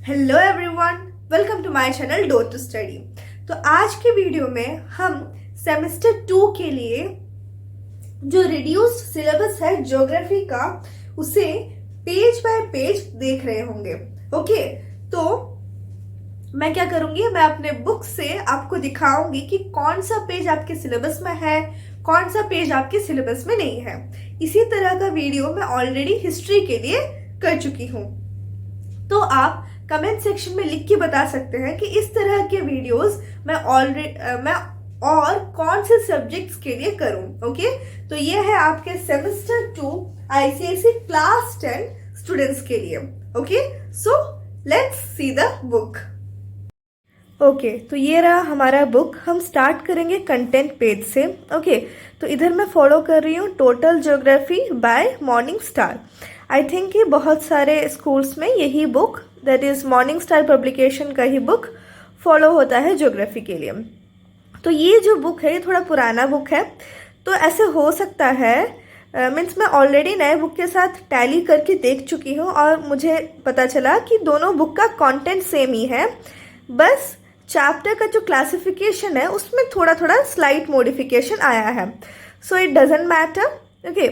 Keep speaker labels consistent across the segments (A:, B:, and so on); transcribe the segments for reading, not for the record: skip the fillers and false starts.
A: Hello everyone, welcome to my channel do to study. तो आज के वीडियो में हम सेमेस्टर 2 के लिए जो रिड्यूस्ड सिलेबस है ज्योग्राफी का, उसे पेज बाय पेज देख रहे होंगे। ओके, तो मैं क्या करूंगी, मैं अपने बुक से आपको दिखाऊंगी कि कौन सा पेज आपके सिलेबस में है, कौन सा पेज आपके सिलेबस में नहीं है। इसी तरह का वीडियो मैं ऑलरेडी हिस्ट्री के लिए कर चुकी हूँ, तो आप कमेंट सेक्शन में लिख के बता सकते हैं कि इस तरह के वीडियोस मैं और कौन से सब्जेक्ट्स के लिए करूं। ओके, तो ये है आपके सेमेस्टर 2 आईसीएसई क्लास 10 स्टूडेंट्स के लिए। Okay, so let's see the book. Okay, तो ये रहा हमारा बुक। हम स्टार्ट करेंगे कंटेंट पेज से। ओके, तो इधर मैं फॉलो कर रही हूँ total geography bye morning star. I think कि बहुत सारे स्कूल्स में यही book, that is morning star publication का ही बुक फॉलो होता है ज्योग्राफी के लिए। तो ये जो बुक है ये थोड़ा पुराना बुक है, तो ऐसे हो सकता है मीन्स मैं ऑलरेडी नए बुक के साथ टैली करके देख चुकी हूँ और मुझे पता चला कि दोनों बुक का कंटेंट सेम ही है, बस चैप्टर का जो क्लासिफिकेशन है उसमें थोड़ा थोड़ा स्लाइट मॉडिफिकेशन आया है। So it doesn't matter. Okay,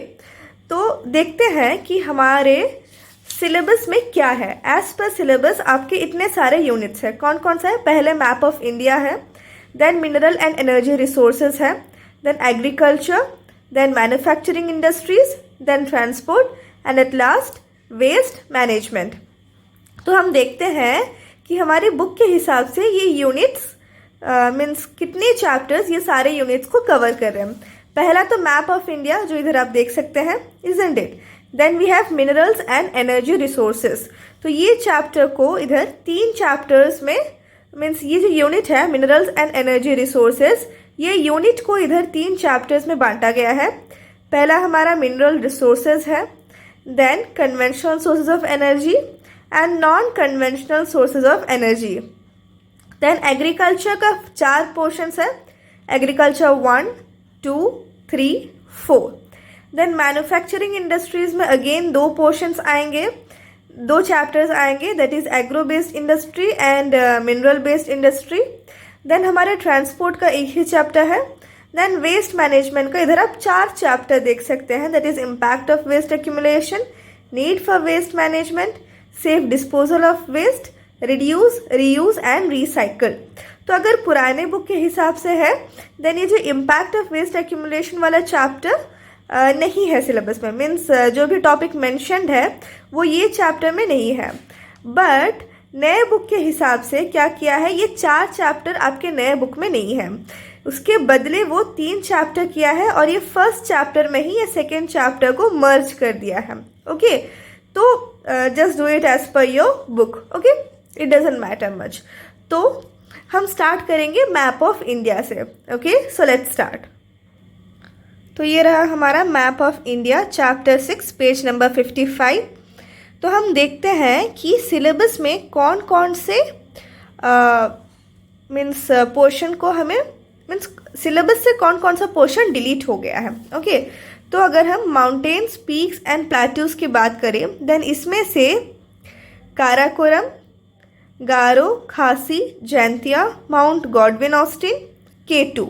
A: तो देखते हैं कि हमारे सिलेबस में क्या है। एज पर सिलेबस आपके इतने सारे यूनिट्स हैं। कौन कौन सा है? पहले मैप ऑफ इंडिया है, then mineral and energy resources है, then agriculture, then manufacturing industries, then transport and at last waste management. तो हम देखते हैं कि हमारी बुक के हिसाब से ये यूनिट्स मीन्स कितने चैप्टर्स ये सारे यूनिट्स को कवर कर रहे हैं। पहला तो मैप ऑफ इंडिया, जो इधर आप देख सकते हैं, isn't it. Then we have minerals and energy resources. तो ये चैप्टर को इधर 3 चैप्टर्स में, मीन्स ये जो यूनिट है मिनरल्स एंड एनर्जी रिसोर्सेज, ये यूनिट को इधर 3 चैप्टर्स में बांटा गया है। पहला हमारा मिनरल रिसोर्सेज है, then conventional sources of energy and non conventional sources of energy. Then agriculture का 4 पोर्शंस है, एग्रीकल्चर 1, 2, 3, 4। देन मैन्युफैक्चरिंग इंडस्ट्रीज में अगेन 2 पोर्शंस आएंगे, 2 चैप्टर्स आएंगे, that is agro based industry and mineral based industry. Then हमारे transport का एक ही chapter है। देन वेस्ट मैनेजमेंट का इधर आप 4 चैप्टर देख सकते हैं, that is impact of waste accumulation, need for waste management, safe disposal of waste, reduce, reuse and recycle. तो अगर पुराने बुक के हिसाब से है, देन ये जो इम्पैक्ट ऑफ वेस्ट एक्यूमुलेशन वाला चैप्टर नहीं है सिलेबस में, मीन्स जो भी टॉपिक मेंशन्ड है वो ये चैप्टर में नहीं है। बट नए बुक के हिसाब से क्या किया है, ये 4 चैप्टर आपके नए बुक में नहीं है, उसके बदले वो 3 चैप्टर किया है और ये फर्स्ट चैप्टर में ही ये सेकेंड चैप्टर को मर्ज कर दिया है। ओके, तो just do it as per your book. Okay, it doesn't matter much. तो हम स्टार्ट करेंगे मैप ऑफ इंडिया से। Okay, so let's start. तो ये रहा हमारा map of India, chapter 6, page number 55। तो हम देखते हैं कि सिलेबस में कौन कौन से मीन्स पोर्शन को हमें, मीन्स सिलेबस से कौन कौन सा पोर्शन डिलीट हो गया है। ओके, तो अगर हम माउंटेन्स, पीक्स एंड प्लेट्यूज की बात करें, देन इसमें से काराकोरम, गारो, खासी, Jaintia, mount Godwin Austen, K2,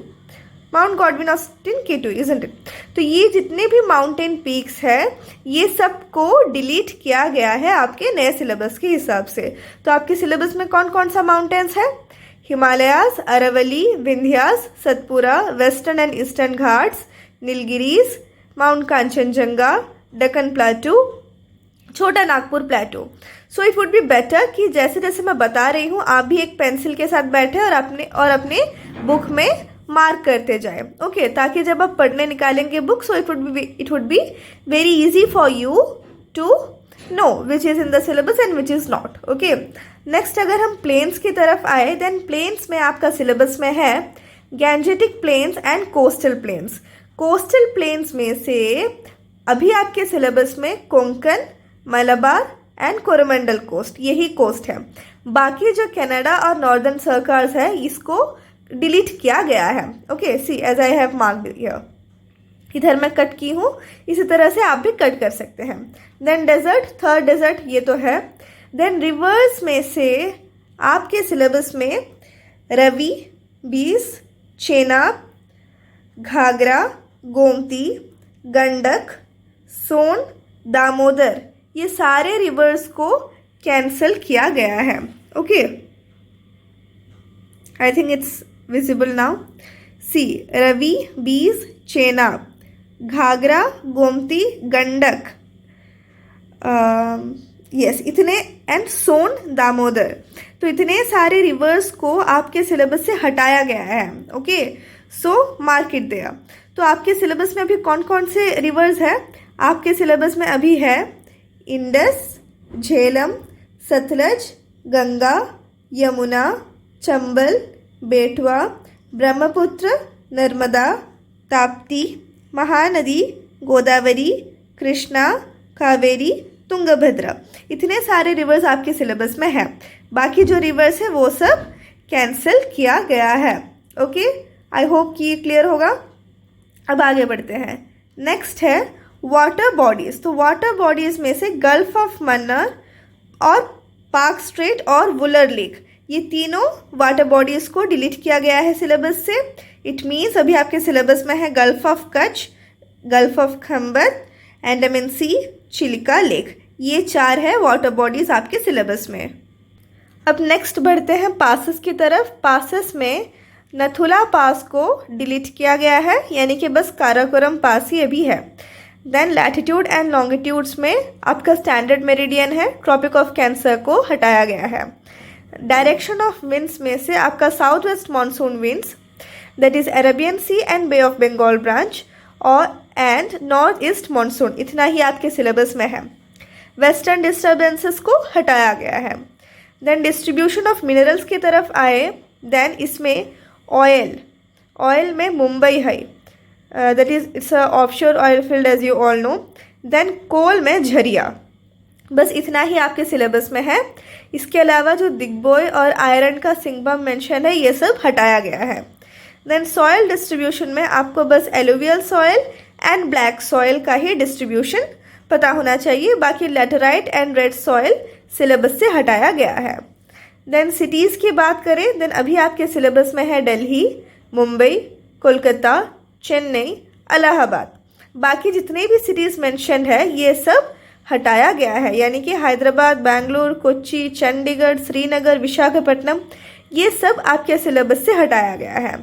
A: mount Godwin Austen K2, isn't it. तो ये जितने भी माउंटेन पीक्स है ये सबको डिलीट किया गया है आपके नए सिलेबस के हिसाब से। तो आपके सिलेबस में कौन कौन सा माउंटेन्स है? Himalayas, Aravalli, Vindhyas, Satpura, western and eastern Ghats, Nilgiris, mount Kanchenjunga, Deccan plateau, Chota Nagpur plateau. So it would be better कि जैसे जैसे मैं बता रही हूँ आप भी एक पेंसिल के साथ बैठे और अपने बुक में मार्क करते जाए। ओके, ताकि जब आप पढ़ने निकालेंगे book, so it would be very easy for you to know which is in the syllabus and which is not. Okay, next अगर हम प्लेन्स की तरफ आए, देन प्लेन्स में आपका सिलेबस में है Gangetic plains and coastal planes. Coastal planes में से अभी आपके सिलेबस में कोंकण, मलबार एंड कोरोमंडल कोस्ट, यही कोस्ट है। बाकी जो कनाडा और नॉर्दर्न सर्कल्स है इसको डिलीट किया गया है। Okay, see as I have marked here, इधर मैं कट की हूँ, इसी तरह से आप भी कट कर सकते हैं। देन डेजर्ट, थर्ड डेजर्ट ये तो है। देन रिवर्स में से आपके सिलेबस में रवि, बीस, चेनाब, घाघरा, गोमती, गंडक, सोन, दामोदर, ये सारे रिवर्स को कैंसल किया गया है. Okay, I think it's visible now. See, Ravi, Beas, Chenab, Ghaghara, Gomti, Gandak, yes इतने, एंड सोन, दामोदर. तो इतने सारे रिवर्स को आपके सिलेबस से हटाया गया है. Okay, so mark it there. तो आपके सिलेबस में अभी कौन कौन से रिवर्स है? आपके सिलेबस में अभी है इंडस, झेलम, सतलज, गंगा, यमुना, चंबल, बेटवा, ब्रह्मपुत्र, नर्मदा, ताप्ती, महानदी, गोदावरी, कृष्णा, कावेरी, तुंगभद्रा. इतने सारे रिवर्स आपके सिलेबस में है. बाकी जो रिवर्स है वो सब कैंसिल किया गया है. ओके, आई होप कि ये क्लियर होगा. अब आगे बढ़ते हैं. नेक्स्ट है वाटर बॉडीज. तो वाटर बॉडीज में से गल्फ ऑफ मन्नार और पार्क स्ट्रेट और वुलर लेक, ये तीनों वाटर बॉडीज को डिलीट किया गया है सिलेबस से. इट मीन्स अभी आपके सिलेबस में है gulf of Kutch, gulf of Khambhat, Andaman sea, Chilika lake. ये चार है वाटर बॉडीज आपके सिलेबस में. अब नेक्स्ट बढ़ते हैं पासेस की तरफ. पासेस में नथुला पास को डिलीट किया गया है, यानी कि बस काराकोरम पास ही अभी है. देन लैटिट्यूड एंड लॉन्गिट्यूड्स में आपका स्टैंडर्ड मेरिडियन है, ट्रॉपिक ऑफ कैंसर को हटाया गया है. डायरेक्शन ऑफ विंड्स में से आपका south west monsoon winds, that is Arabian sea and bay of Bengal branch, और एंड नॉर्थ ईस्ट मानसून, इतना ही आपके सिलेबस में है. वेस्टर्न डिस्टर्बेंसेस को हटाया गया है. देन डिस्ट्रीब्यूशन ऑफ मिनरल्स की तरफ आए. देन इसमें ऑयल में मुंबई है, that is it's a offshore oil field as you all know. Then coal में झरिया. बस इतना ही आपके सिलेबस में है. इसके अलावा जो दिग्बोय और आयरन का सिंगबम मेंशन है ये सब हटाया गया है. देन सॉयल डिस्ट्रीब्यूशन में आपको बस alluvial soil and black soil का ही डिस्ट्रीब्यूशन पता होना चाहिए. बाकी laterite and red soil syllabus से हटाया गया है. देन सिटीज़ की बात करें, देन अभी आपके सिलेबस में है दिल्ली, मुंबई, कोलकाता, चेन्नई, इलाहाबाद. बाकी जितने भी सिटीज़ मेंशन है ये सब हटाया गया है, यानी कि हैदराबाद, बेंगलुरु, कोच्चि, चंडीगढ़, श्रीनगर, विशाखापट्टनम, ये सब आपके सिलेबस से हटाया गया है.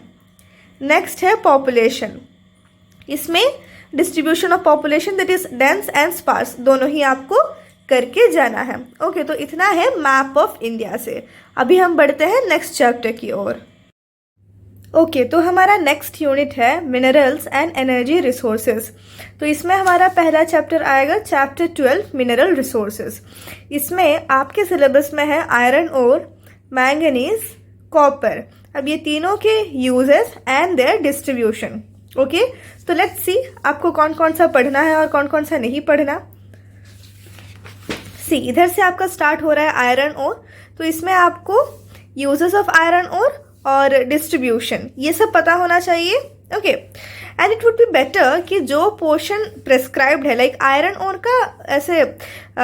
A: नेक्स्ट है पॉपुलेशन. इसमें distribution of population that is dense and sparse, दोनों ही आपको करके जाना है. ओके, तो इतना है मैप ऑफ इंडिया से. अभी हम बढ़ते हैं नेक्स्ट चैप्टर की ओर. ओके, तो हमारा नेक्स्ट यूनिट है मिनरल्स एंड एनर्जी रिसोर्सेज. तो इसमें हमारा पहला चैप्टर आएगा चैप्टर 12 मिनरल रिसोर्सेज. इसमें आपके सिलेबस में है आयरन ओर, मैंगनीज, कॉपर. अब ये तीनों के uses and there distribution. Okay, तो लेट्स सी आपको कौन कौन सा पढ़ना है और कौन कौन सा नहीं पढ़ना. सी, इधर से आपका स्टार्ट हो रहा है आयरन ओर. तो इसमें आपको यूजेस ऑफ आयरन ओर और डिस्ट्रीब्यूशन ये सब पता होना चाहिए. Okay, and it would be better कि जो पोर्शन प्रेस्क्राइब्ड है लाइक आयरन ओर का ऐसे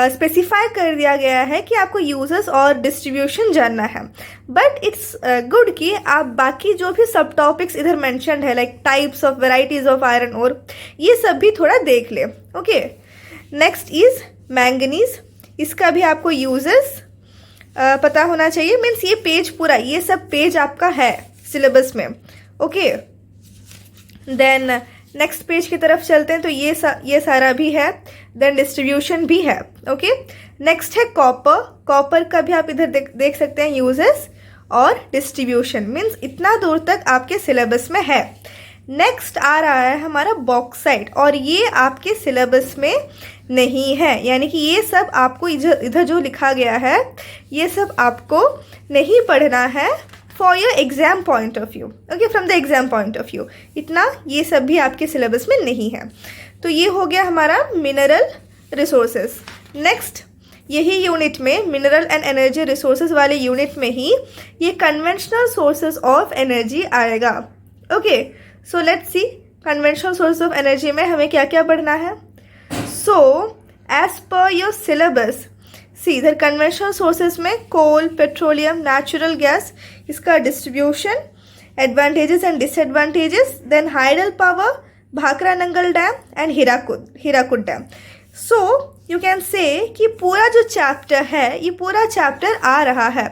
A: स्पेसिफाई कर दिया गया है कि आपको यूजेस और डिस्ट्रीब्यूशन जानना है. बट इट्स गुड कि आप बाकी जो भी सब टॉपिक्स इधर मेंशन्ड है like types of varieties of iron ore, ये सब भी थोड़ा देख ले. Okay, next is manganese. इसका भी आपको यूजेस पता होना चाहिए. मीन्स ये पेज पूरा, ये सब पेज आपका है सिलेबस में. ओके, देन नेक्स्ट पेज की तरफ चलते हैं. तो ये सारा भी है. देन डिस्ट्रीब्यूशन भी है. ओके, नेक्स्ट है कॉपर. कॉपर का भी आप इधर देख सकते हैं यूजेस और डिस्ट्रीब्यूशन. मीन्स इतना दूर तक आपके सिलेबस में है. नेक्स्ट आ रहा है हमारा बॉक्साइट, और ये आपके सिलेबस में नहीं है, यानी कि ये सब आपको इधर जो लिखा गया है ये सब आपको नहीं पढ़ना है for your exam point of view. Okay, from the exam point of view इतना ये सब भी आपके सिलेबस में नहीं है. तो ये हो गया हमारा मिनरल रिसोर्सेज. नेक्स्ट यही यूनिट में मिनरल एंड एनर्जी रिसोर्सेज वाले यूनिट में ही ये कन्वेंशनल सोर्सेज ऑफ एनर्जी आएगा. Okay, so let's see conventional source of energy में हमें क्या क्या पढ़ना है. So as per your syllabus, see इधर कन्वेंशनल सोर्सेज में कोल, पेट्रोलियम, नेचुरल गैस, इसका distribution, advantages and disadvantages, then hydel power, Bhakra Nangal dam and Hirakud dam. So you can से कि पूरा जो चैप्टर है ये पूरा चैप्टर आ रहा है.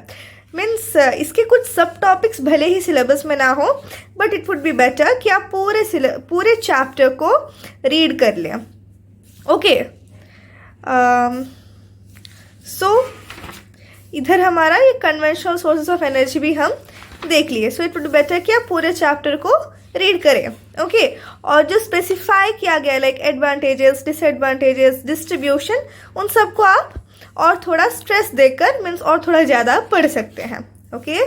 A: मीन्स इसके कुछ सब टॉपिक्स भले ही सिलेबस में ना हो, but it would be better कि आप पूरे चैप्टर को रीड कर लें. ओके, सो इधर हमारा ये कन्वेंशनल सोर्सेज ऑफ एनर्जी भी हम देख लिए. सो इट वुड बेटर कि आप पूरे चैप्टर को रीड करें. ओके, और जो स्पेसिफाई किया गया लाइक एडवांटेजेस, डिसएडवांटेजेस, डिस्ट्रीब्यूशन, उन सबको आप और थोड़ा स्ट्रेस देकर मीन्स और थोड़ा ज़्यादा पढ़ सकते हैं. ओके,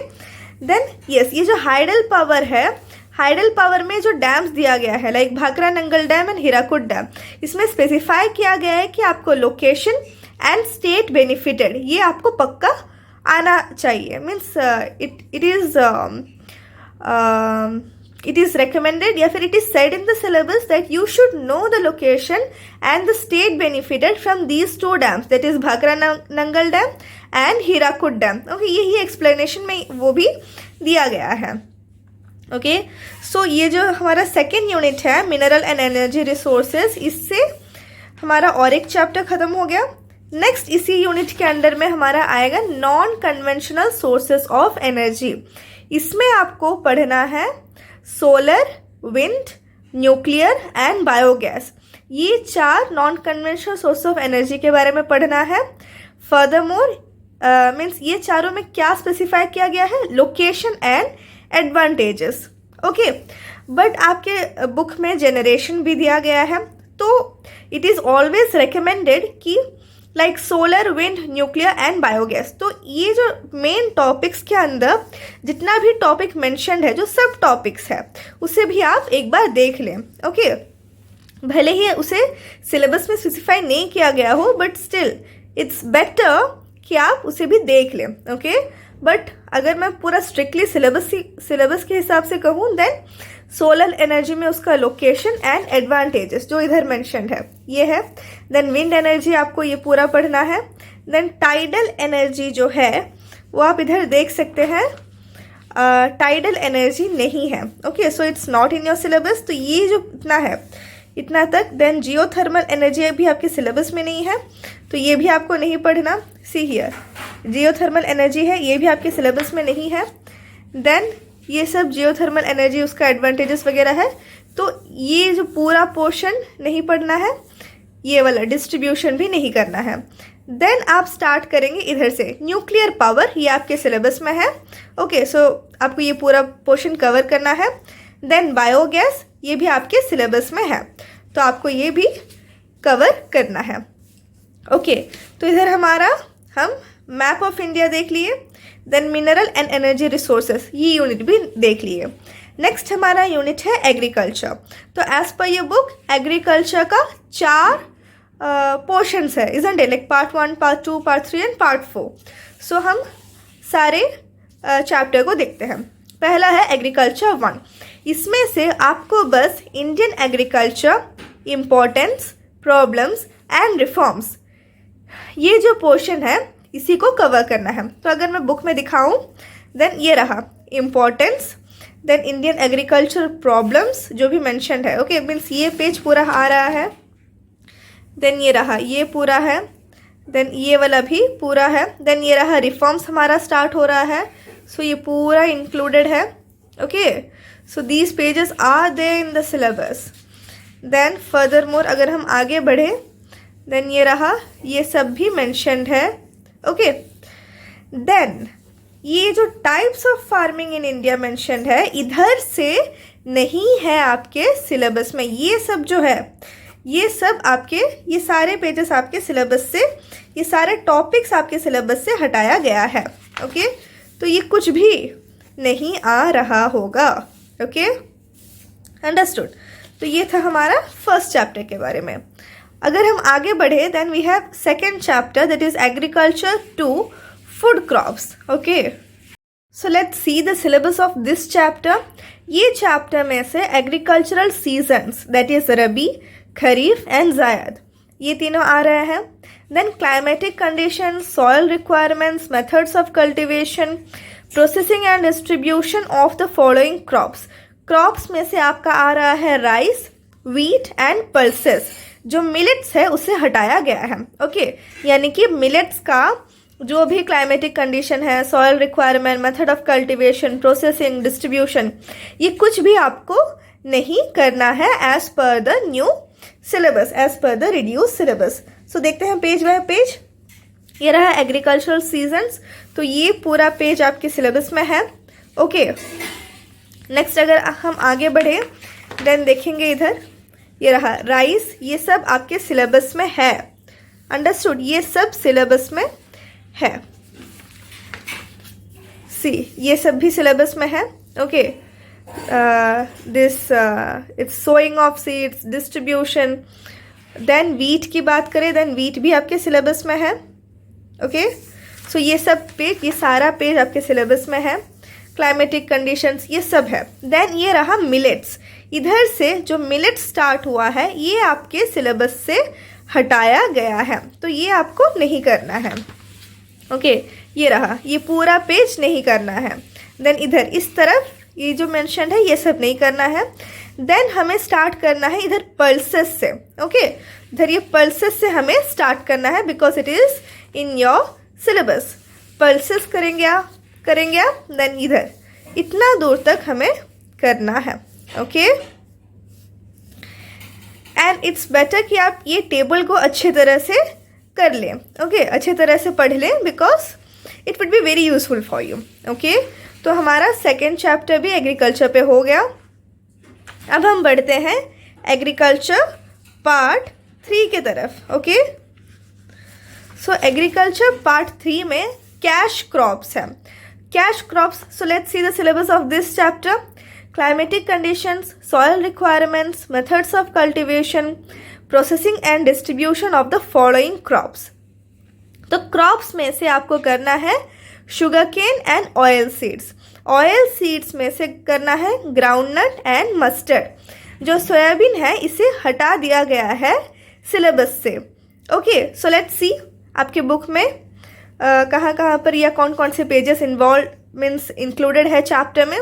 A: देन यस, ये जो हाइडल पावर है, हाइडल पावर में जो डैम्स दिया गया है like Bhakra Nangal dam and Hirakud dam, इसमें स्पेसिफाई किया गया है कि आपको लोकेशन एंड स्टेट बेनिफिटेड ये आपको पक्का आना चाहिए. मीन्स it is recommended या फिर it is said in the syllabus that you should know the location and the state benefited from these two dams, that is Bhakra Nangal dam and Hirakud dam. Okay, यही explanation में वो भी दिया गया है. Okay, सो ये जो हमारा सेकेंड यूनिट है मिनरल एंड एनर्जी रिसोर्सेज, इससे हमारा और एक चैप्टर खत्म हो गया. नेक्स्ट इसी यूनिट के अंडर में हमारा आएगा non conventional sources of energy. इसमें आपको पढ़ना है solar, wind, nuclear and biogas. ये 4 non conventional source of energy के बारे में पढ़ना है. फर्दरमोर मीन्स ये चारों में क्या स्पेसिफाई किया गया है, location and advantages. Okay, but आपके बुक में जनरेशन भी दिया गया है, तो इट इज़ ऑलवेज रिकमेंडेड कि like solar, wind, nuclear and biogas. तो ये जो मेन टॉपिक्स के अंदर जितना भी टॉपिक मेंशन्ड है, जो सब टॉपिक्स है, उसे भी आप एक बार देख लें. ओके, भले ही उसे सिलेबस में स्पेसिफाई नहीं किया गया हो, बट स्टिल इट्स बेटर कि आप उसे भी देख लें. ओके, बट अगर मैं पूरा स्ट्रिक्टली सिलेबस के हिसाब से कहूँ, देन सोलर एनर्जी में उसका लोकेशन एंड एडवांटेजेस जो इधर मेंशन्ड है ये है. देन विंड एनर्जी आपको ये पूरा पढ़ना है. देन टाइडल एनर्जी जो है वो आप इधर देख सकते हैं, टाइडल एनर्जी नहीं है. Okay, so it's not in your syllabus. तो ये जो इतना है इतना तक. देन जियोथर्मल एनर्जी भी आपके सिलेबस में नहीं है, तो ये भी आपको नहीं पढ़ना. सी हियर, जियोथर्मल एनर्जी है, ये भी आपके सिलेबस में नहीं है. देन ये सब जियोथर्मल एनर्जी उसका एडवांटेजेस वगैरह है, तो ये जो पूरा पोर्शन नहीं पढ़ना है. ये वाला डिस्ट्रीब्यूशन भी नहीं करना है. देन आप स्टार्ट करेंगे इधर से न्यूक्लियर पावर, ये आपके सिलेबस में है. ओके, सो आपको ये पूरा पोर्शन कवर करना है. देन बायोगैस, ये भी आपके सिलेबस में है, तो आपको ये भी कवर करना है. ओके, तो इधर हमारा हम मैप ऑफ इंडिया देख लिए. Then mineral and energy resources, ये यूनिट भी देख लिए. नेक्स्ट हमारा यूनिट है एग्रीकल्चर. तो एज पर ये बुक एग्रीकल्चर का 4 पोर्शंस है, isn't it, like part 1, part 2, part 3 and part 4. सो हम सारे चैप्टर को देखते हैं. पहला है एग्रीकल्चर 1. इसमें से आपको बस Indian agriculture, importance, problems and reforms, ये जो पोर्शन है इसी को कवर करना है. तो अगर मैं बुक में दिखाऊं, देन ये रहा importance, then Indian agriculture problems जो भी मेंशन्ड है. ओके, मीन्स ये पेज पूरा आ रहा है. देन ये रहा, ये पूरा है. देन ये वाला भी पूरा है. देन ये रहा रिफॉर्म्स हमारा स्टार्ट हो रहा है. सो ये पूरा इंक्लूडेड है. Okay, so these pages are there in the syllabus. Then furthermore अगर हम आगे बढ़े, देन ये रहा, ये सब भी मेंशन्ड है. ओके, देन ये जो types of farming in India mentioned है, इधर से नहीं है आपके सिलेबस में. ये सब जो है ये सब आपके, ये सारे पेजेस आपके सिलेबस से, ये सारे टॉपिक्स आपके सिलेबस से हटाया गया है. ओके, तो ये कुछ भी नहीं आ रहा होगा. Okay, understood. तो ये था हमारा फर्स्ट चैप्टर के बारे में. अगर हम आगे बढ़े, then we have second chapter, that is agriculture 2, food crops. Okay, so let's see the syllabus of this chapter. ये चैप्टर में से agricultural seasons, that is rabi, kharif and zaid, ये तीनों आ रहे हैं। Then climatic condition, soil requirements, methods of cultivation, processing and distribution of the following crops. Crops में से आपका आ रहा है राइस, व्हीट एंड पल्सेस। जो मिलेट्स है उसे हटाया गया है। ओके, यानी कि मिलेट्स का जो भी क्लाइमेटिक कंडीशन है, soil requirement, method of cultivation, processing, distribution, ये कुछ भी आपको नहीं करना है as per the new syllabus, as per the reduce syllabus. So देखते हैं पेज बाय पेज। ये रहा एग्रीकल्चरल सीजन्स, तो ये पूरा पेज आपके सिलेबस में है। ओके, नेक्स्ट अगर हम आगे बढ़े देन देखेंगे इधर, ये रहा राइस, ये सब आपके सिलेबस में है। अंडरस्टूड, ये सब सिलेबस में है। सी, ये सब भी सिलेबस में है। Okay, this it's sowing of seeds, distribution. Then wheat की बात करें, देन वीट भी आपके सिलेबस में है। ओके, सो ये सब पेज, ये सारा पेज आपके सिलेबस में है। क्लाइमेटिक कंडीशंस ये सब है। देन ये रहा मिलेट्स, इधर से जो मिलेट स्टार्ट हुआ है ये आपके सिलेबस से हटाया गया है, तो ये आपको नहीं करना है। ओके, ये रहा, ये पूरा पेज नहीं करना है। देन इधर इस तरफ ये जो मेंशन है ये सब नहीं करना है। देन हमें स्टार्ट करना है इधर पल्सेस से। ओके, इधर ये पल्सेस से हमें स्टार्ट करना है because it is in your syllabus. Pulses करेंगे आप, देन इधर इतना दूर तक हमें करना है। ओके, एंड इट्स बेटर कि आप ये टेबल को अच्छे तरह से कर लें। ओके, अच्छे तरह से पढ़ लें because it would be very useful for you. Okay, तो हमारा सेकेंड चैप्टर भी एग्रीकल्चर पे हो गया। अब हम बढ़ते हैं एग्रीकल्चर पार्ट 3 के तरफ। ओके, सो एग्रीकल्चर पार्ट 3 में कैश क्रॉप्स है। Cash crops, so let's see the syllabus of this chapter. Climatic conditions, soil requirements, methods of cultivation, processing and distribution of the following crops. तो crops में से आपको करना है sugarcane and oil seeds. Oil seeds में से करना है ग्राउंडनट एंड मस्टर्ड। जो सोयाबीन है इसे हटा दिया गया है सिलेबस से। ओके, सो लेट्स सी आपके बुक में कहाँ कहाँ पर या कौन कौन से पेजेस इन्वॉल्व मीन्स इंक्लूडेड है चैप्टर में।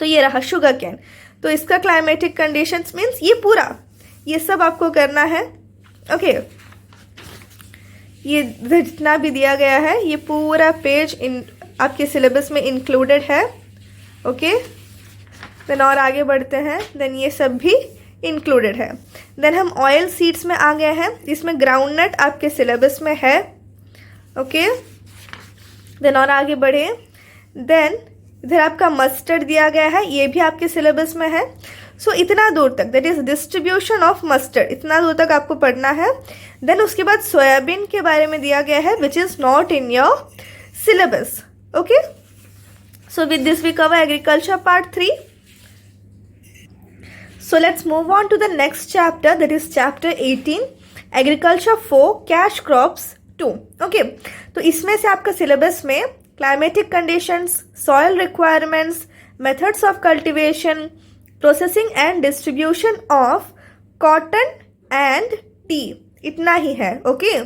A: तो ये रहा शुगर कैन, तो इसका क्लाइमेटिक कंडीशंस मीन्स ये पूरा ये सब आपको करना है। ओके, ये जितना भी दिया गया है ये पूरा पेज इन आपके सिलेबस में इंक्लूडेड है। ओके, देन और आगे बढ़ते हैं, देन ये सब भी इंक्लूडेड है। देन हम ऑयल सीड्स में आ गए हैं जिसमें ग्राउंडनट आपके सिलेबस में है। ओके, देन और आगे बढ़े, देन इधर आपका मस्टर्ड दिया गया है, ये भी आपके सिलेबस में है। सो इतना दूर तक, that is distribution of mustard, इतना दूर तक आपको पढ़ना है। देन उसके बाद सोयाबीन के बारे में दिया गया है which is not in your syllabus. Okay, so with this we cover agriculture part 3. So let's move on to the next chapter, that is chapter 18, agriculture 4, cash crops 2. Okay, तो इसमें से आपका सिलेबस में climatic conditions, soil requirements, methods of cultivation, processing and distribution of cotton and T, इतना ही है। Okay,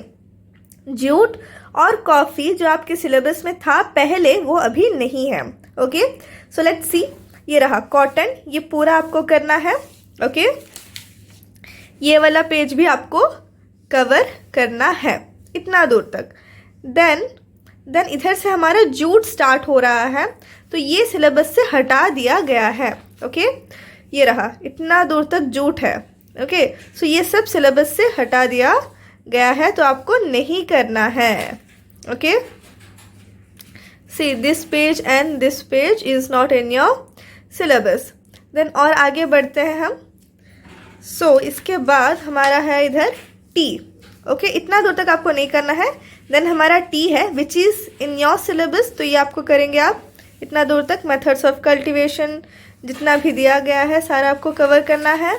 A: jute और coffee जो आपके सिलेबस में था पहले वो अभी नहीं है। ओके, सो लेट्स सी, ये रहा कॉटन, ये पूरा आपको करना है। ओके, ये वाला पेज भी आपको कवर करना है इतना दूर तक। देन इधर से हमारा जूट स्टार्ट हो रहा है, तो ये सिलेबस से हटा दिया गया है। ओके, ये रहा इतना दूर तक जूट है। ओके, सो ये सब सिलेबस से हटा दिया गया है, तो आपको नहीं करना है। Okay, see this page and this page is not in your syllabus. Then और आगे बढ़ते हैं हम। सो इसके बाद हमारा है इधर टी। ओके, इतना दूर तक आपको नहीं करना है। देन हमारा टी है which is in your syllabus, तो ये आपको करेंगे आप इतना दूर तक। मेथड्स ऑफ कल्टिवेशन जितना भी दिया गया है सारा आपको कवर करना है।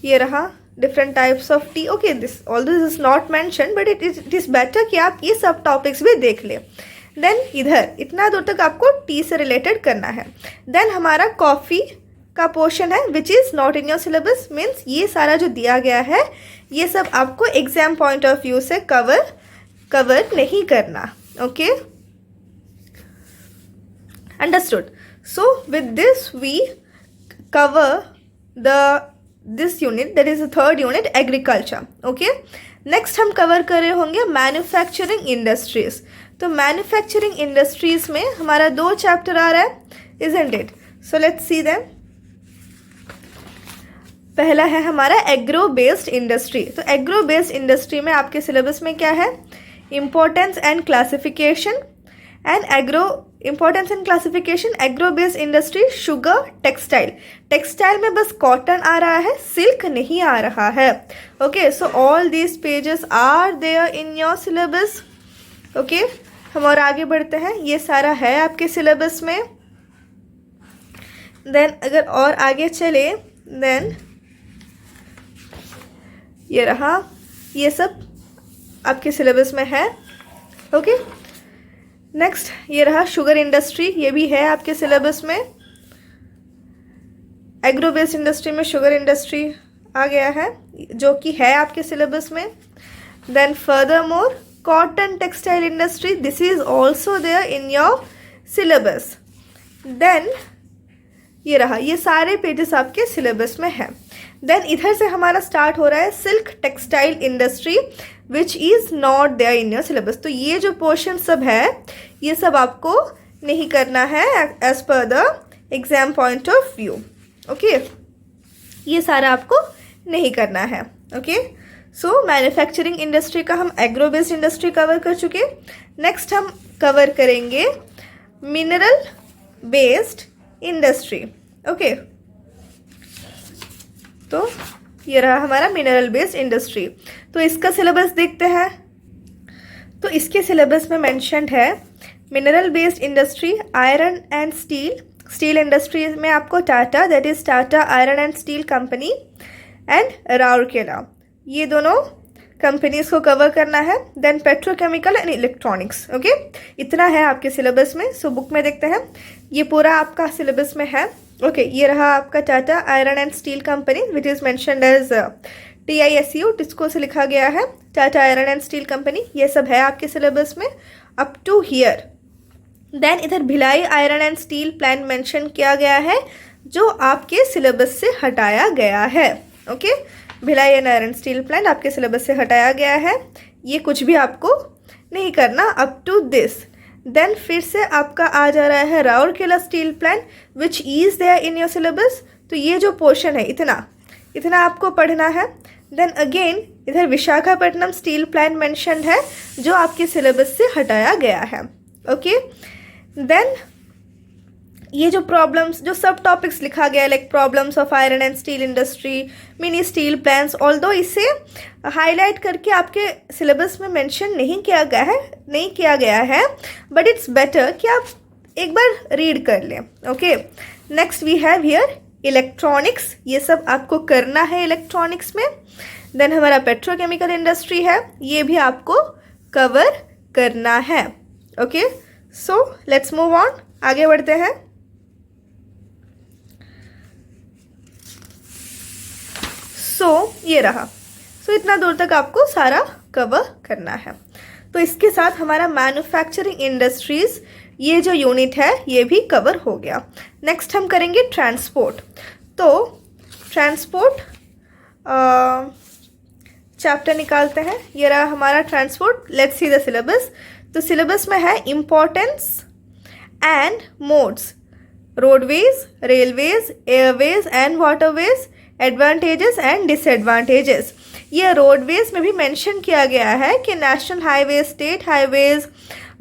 A: ये रहा different types of T. Okay, this all this is not mention but it is better कि आप ये सब टॉपिक्स भी देख लें। देन इधर इतना दूर तक आपको टी से रिलेटेड करना है। देन हमारा कॉफ़ी का पोर्शन है which is not in your syllabus, means ये सारा जो दिया गया है ये सब आपको एग्जाम पॉइंट ऑफ व्यू से कवर नहीं करना. Okay, understood. So with this we cover this unit, that is the third unit, agriculture. Okay, next हम कवर कर रहे होंगे मैन्युफैक्चरिंग इंडस्ट्रीज. तो मैन्युफैक्चरिंग इंडस्ट्रीज में हमारा 2 चैप्टर आ रहा है, isn't it? So let's see them. पहला है हमारा एग्रो बेस्ड इंडस्ट्री. तो एग्रो बेस्ड इंडस्ट्री में आपके सिलेबस में क्या है? Importance and classification and importance and classification, agro based industry, sugar, textile. Textile में बस कॉटन आ रहा है, सिल्क नहीं आ रहा है. Okay, so all these pages are there in your syllabus. Okay, हम और आगे बढ़ते हैं. ये सारा है आपके सिलेबस में. देन अगर और आगे चले, देन ये रहा, ये सब आपके सिलेबस में है. ओके, नेक्स्ट ये रहा शुगर इंडस्ट्री, ये भी है आपके सिलेबस में. एग्रो बेस्ड इंडस्ट्री में शुगर इंडस्ट्री आ गया है जो कि है आपके सिलेबस में. Then furthermore cotton textile industry, this is also there in your syllabus. Then ये रहा, ये सारे पेजेस आपके सिलेबस में है. देन इधर से हमारा स्टार्ट हो रहा है silk textile industry which is not there in your syllabus. तो ये जो पोर्शन सब है ये सब आपको नहीं करना है as per the exam point of view. Okay, ये सारा आपको नहीं करना है. ओके, सो मैन्युफैक्चरिंग इंडस्ट्री का हम एग्रो बेस्ड इंडस्ट्री कवर कर चुके. नेक्स्ट हम कवर करेंगे मिनरल बेस्ड इंडस्ट्री. ओके, तो ये रहा हमारा मिनरल बेस्ड इंडस्ट्री. तो इसका सिलेबस देखते हैं. तो इसके सिलेबस में मेंशन्ड है mineral based industry, iron and steel. Steel industry में आपको Tata, that is Tata iron and steel company, and Rourkela, ये दोनों कंपनीज को कवर करना है. Then petrochemical and electronics. Okay, इतना है आपके सिलेबस में. सो बुक में देखते हैं, ये पूरा आपका सिलेबस में है. ओके, ये रहा आपका Tata iron and steel company which is mentioned as TISU, TISCO से लिखा गया है, Tata iron and steel company. ये सब है आपके सिलेबस में अप टू हियर. देन इधर Bhilai iron and steel plant mention किया गया है जो आपके सिलेबस से हटाया गया है. Okay, Bhilai and iron steel plant आपके सिलेबस से हटाया गया है. ये कुछ भी आपको नहीं करना अप टू दिस. देन फिर से आपका आ जा रहा है Rourkela steel plant which is there in your syllabus. तो ये जो पोर्शन है इतना आपको पढ़ना है. देन अगेन इधर विशाखापट्टनम स्टील प्लांट मेंशन्ड है जो आपके सिलेबस से हटाया गया है. ओके, देन ये जो प्रॉब्लम्स, जो सब टॉपिक्स लिखा गया है like problems of iron and steel industry, mini steel plants, although इसे हाईलाइट करके आपके सिलेबस में मेंशन नहीं किया गया है, बट इट्स बेटर कि आप एक बार रीड कर लें. Okay, next we have here electronics, ये सब आपको करना है इलेक्ट्रॉनिक्स में. देन हमारा पेट्रोकेमिकल इंडस्ट्री है, ये भी आपको कवर करना है. Okay, so let's move on, आगे बढ़ते हैं. ये रहा. इतना दूर तक आपको सारा कवर करना है. तो इसके साथ हमारा मैन्युफैक्चरिंग इंडस्ट्रीज ये जो यूनिट है ये भी कवर हो गया. नेक्स्ट हम करेंगे ट्रांसपोर्ट. तो ट्रांसपोर्ट चैप्टर निकालते हैं. ये रहा हमारा transport. Let's see the syllabus. तो सिलेबस में है importance and modes, roadways, railways, Airways and waterways, advantages and disadvantages. ये रोडवेज में भी मेंशन किया गया है कि national highways, state highways,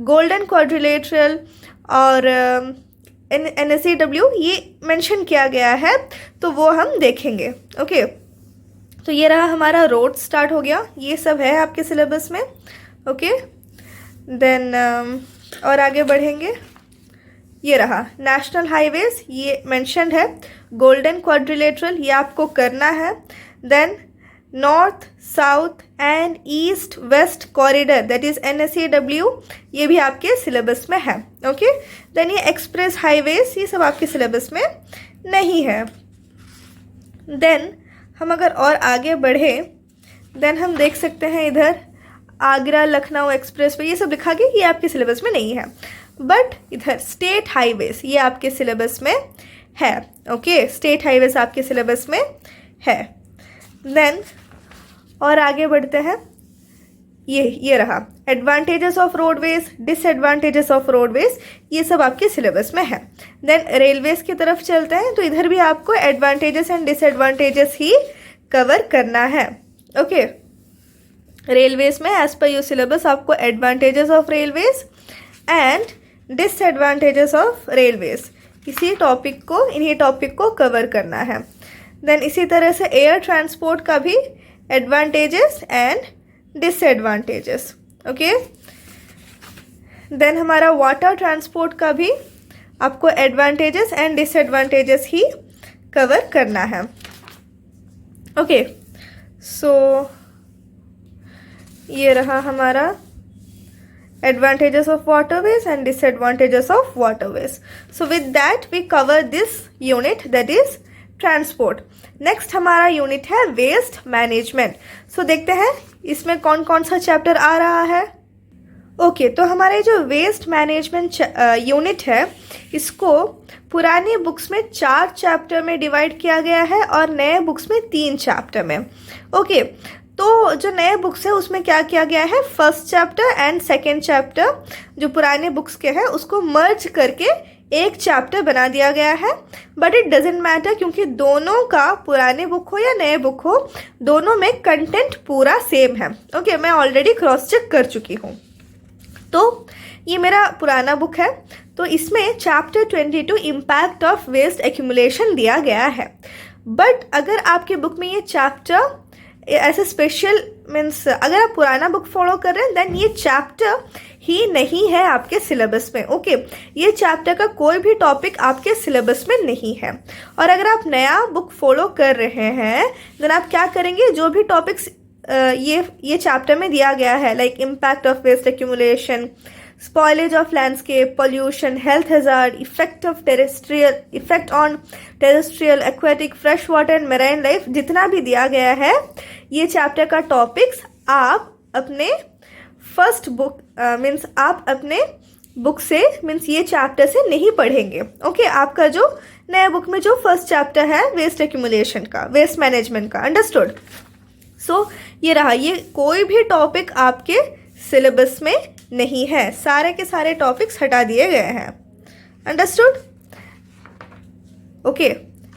A: golden quadrilateral और NSEW ये मेंशन किया गया है, तो वो हम देखेंगे. ओके, तो ये रहा हमारा रोड स्टार्ट हो गया. ये सब है आपके सिलेबस में. ओके, देन और आगे बढ़ेंगे. ये रहा नेशनल हाईवेज, ये मेंशन है. गोल्डन क्वाड्रिलेटरल ये आपको करना है. Then north, south and east west corridor, that is NSEW, ये भी आपके सिलेबस में है. ओके, देन ये एक्सप्रेस हाईवेज, ये सब आपके सिलेबस में नहीं है. देन हम अगर और आगे बढ़े, देन हम देख सकते हैं इधर आगरा लखनऊ एक्सप्रेस वे, ये सब लिखा गया, ये आपके सिलेबस में नहीं है। बट इधर स्टेट हाईवेज ये आपके सिलेबस में है। ओके, स्टेट हाईवेज आपके सिलेबस में है। देन और आगे बढ़ते हैं, ये रहा advantages of roadways, disadvantages of roadways, ये सब आपके सिलेबस में है। देन रेलवेज की तरफ चलते हैं, तो इधर भी आपको एडवांटेजेस एंड डिसएडवांटेजेस ही कवर करना है। ओके, रेलवेज में एज पर योर सिलेबस आपको advantages of railways and disadvantages of railways इन्हीं टॉपिक को कवर करना है। देन इसी तरह से एयर ट्रांसपोर्ट का भी advantages and disadvantages. Okay, then हमारा वाटर ट्रांसपोर्ट का भी आपको एडवांटेजेस एंड डिसएडवांटेजेस ही कवर करना है। ओके, सो ये रहा हमारा advantages of waterways and disadvantages of waterways. So with that we cover this unit, that is transport. Next हमारा यूनिट है वेस्ट मैनेजमेंट। सो देखते हैं इसमें कौन कौन सा चैप्टर आ रहा है। ओके, तो हमारे जो वेस्ट मैनेजमेंट यूनिट है, इसको पुरानी बुक्स में 4 चैप्टर में डिवाइड किया गया है और नए बुक्स में 3 चैप्टर में। ओके, तो जो नए बुक्स है उसमें क्या किया गया है, first chapter and second chapter जो पुराने बुक्स के हैं उसको मर्ज करके एक चैप्टर बना दिया गया है। बट इट डजेंट मैटर, क्योंकि दोनों का, पुराने बुक हो या नए बुक हो, दोनों में कंटेंट पूरा सेम है। ओके, मैं ऑलरेडी क्रॉस चेक कर चुकी हूँ। तो ये मेरा पुराना बुक है, तो इसमें chapter 22 impact of waste accumulation दिया गया है। बट अगर आपके बुक में ये चैप्टर ऐसे स्पेशल मीन्स अगर आप पुराना बुक फॉलो कर रहे हैं, देन ये चैप्टर ही नहीं है आपके सिलेबस में। ओके, ये चैप्टर का कोई भी टॉपिक आपके सिलेबस में नहीं है। और अगर आप नया बुक फॉलो कर रहे हैं, देन आप क्या करेंगे, जो भी टॉपिक्स ये चैप्टर में दिया गया है, like impact of waste accumulation, spoilage of landscape, pollution, health hazard, effect on terrestrial, aquatic, freshwater and marine life, जितना भी दिया गया है ये चैप्टर का टॉपिक्स आप अपने फर्स्ट बुक मीन्स आप अपने बुक से मीन्स ये चैप्टर से नहीं पढ़ेंगे। ओके, आपका जो नए बुक में जो फर्स्ट चैप्टर है वेस्ट एक्यूमुलेशन का, वेस्ट मैनेजमेंट का, अंडरस्टूड। सो ये रहा, ये कोई भी टॉपिक आपके सिलेबस में नहीं है, सारे के सारे टॉपिक्स हटा दिए गए हैं, अंडरस्टूड। ओके,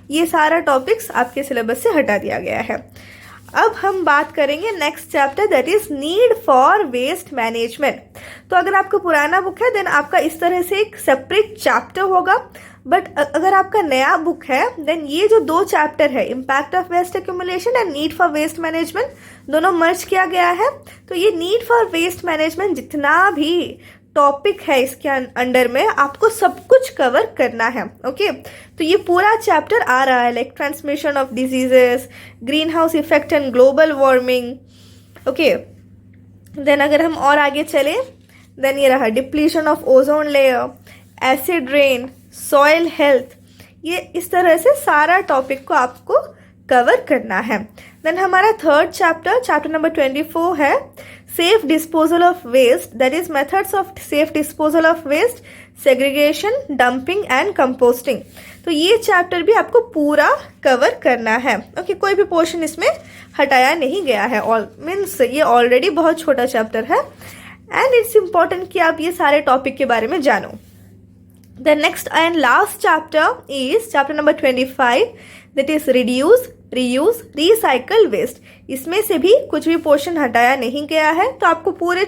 A: ये सारा टॉपिक्स आपके सिलेबस से हटा दिया गया है। अब हम बात करेंगे next chapter, that is need for waste management. तो अगर आपका पुराना बुक है, देन आपका इस तरह से एक सेपरेट चैप्टर होगा। बट अगर आपका नया बुक है, देन ये जो 2 चैप्टर है, impact of waste accumulation and need for waste management, दोनों मर्ज किया गया है। तो ये नीड फॉर वेस्ट मैनेजमेंट जितना भी टॉपिक है इसके अंडर में आपको सब कुछ कवर करना है। ओके, तो ये पूरा चैप्टर आ रहा है, like transmission of diseases, greenhouse effect and global warming. Okay, then अगर हम और आगे चले, देन ये रहा depletion of ozone layer, acid rain, soil health, ये इस तरह से सारा टॉपिक को आपको कवर करना है। देन हमारा थर्ड चैप्टर नंबर 24 है safe disposal of waste, that is methods of safe disposal of waste, segregation, dumping and composting. तो ये चैप्टर भी आपको पूरा कवर करना है। ओके, कोई भी पोर्शन इसमें हटाया नहीं गया है, ऑल मीन्स ये ऑलरेडी बहुत छोटा चैप्टर है एंड इट्स इम्पॉर्टेंट कि आप ये सारे टॉपिक के बारे में जानो। The next and last chapter is chapter number 25, that is reduce, reuse, recycle waste. इसमें से भी कुछ भी पोर्शन हटाया नहीं गया है, तो आपको पूरा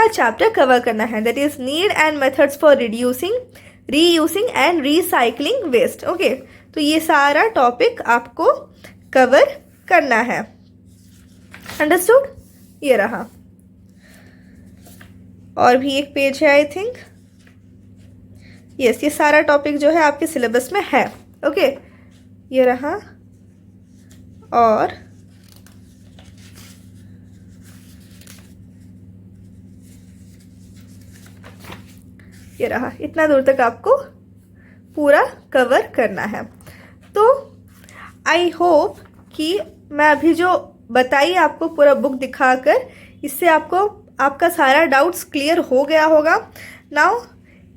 A: चैप्टर कवर करना है, that is need and methods for reducing, reusing and recycling waste. Okay, तो ये सारा टॉपिक आपको कवर करना है, अंडरस्टूड। ये रहा, और भी एक पेज है आई थिंक, यस, ये सारा टॉपिक जो है आपके सिलेबस में है। ओके, ये रहा, और ये रहा, इतना दूर तक आपको पूरा कवर करना है। तो आई होप कि मैं अभी जो बताई आपको पूरा बुक दिखाकर, इससे आपको आपका सारा डाउट्स क्लियर हो गया होगा. Now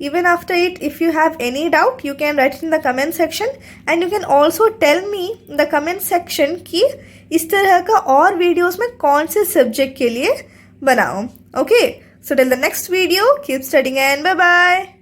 A: even after it, if you have any doubt, you can write it in the comment section, and you can also tell me in the comment section कि इस तरह का और वीडियोस में कौन से सब्जेक्ट के लिए बनाऊं. Okay, so till the next video, keep studying and bye bye.